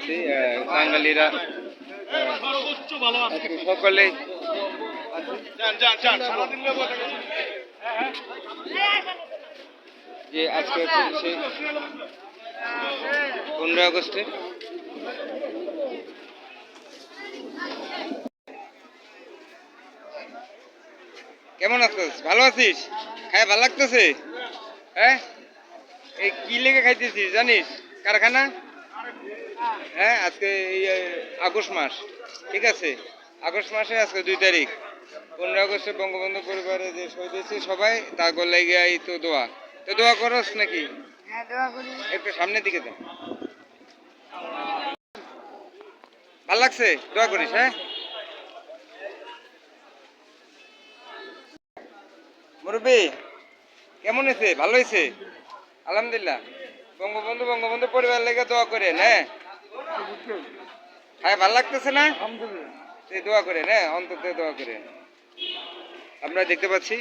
পাচ্ছি বাঙালিরা সকলেই যে আজকে হচ্ছে সেই 15 আগস্টে কেমন আছিস? ভালো আছিস? খাই ভালো লাগতেছে? হ্যাঁ, এই কি লেগে খাইতেছিস জানিস? কারখানা। হ্যাঁ, আজকে এই আগস্ট মাস, ঠিক আছে? আগস্ট মাসে আজকে 2 তারিখ। 15 আগস্টে বঙ্গবন্ধু পরিবারে যে শহীদ হয়েছে সবাই তারপর লেগে এই তো দোয়া। তো দোয়া করস নাকি? হ্যাঁ, দোয়া করি। একটু সামনের দিকে যা। ভাল লাগছে? দোয়া করিস। হ্যাঁ, মুরব্বী কেমন হয়েছে? ভালো হয়েছে? আলহামদুলিল্লাহ। বঙ্গবন্ধু বঙ্গবন্ধু পরিবার লেগে দোয়া করেন। হ্যাঁ, হ্যাঁ, ভাল লাগতেছে না? আলহামদুলিল্লাহ। দোয়া করেন। হ্যাঁ, অন্তত দোয়া করেন। আমরা দেখতে পাচ্ছি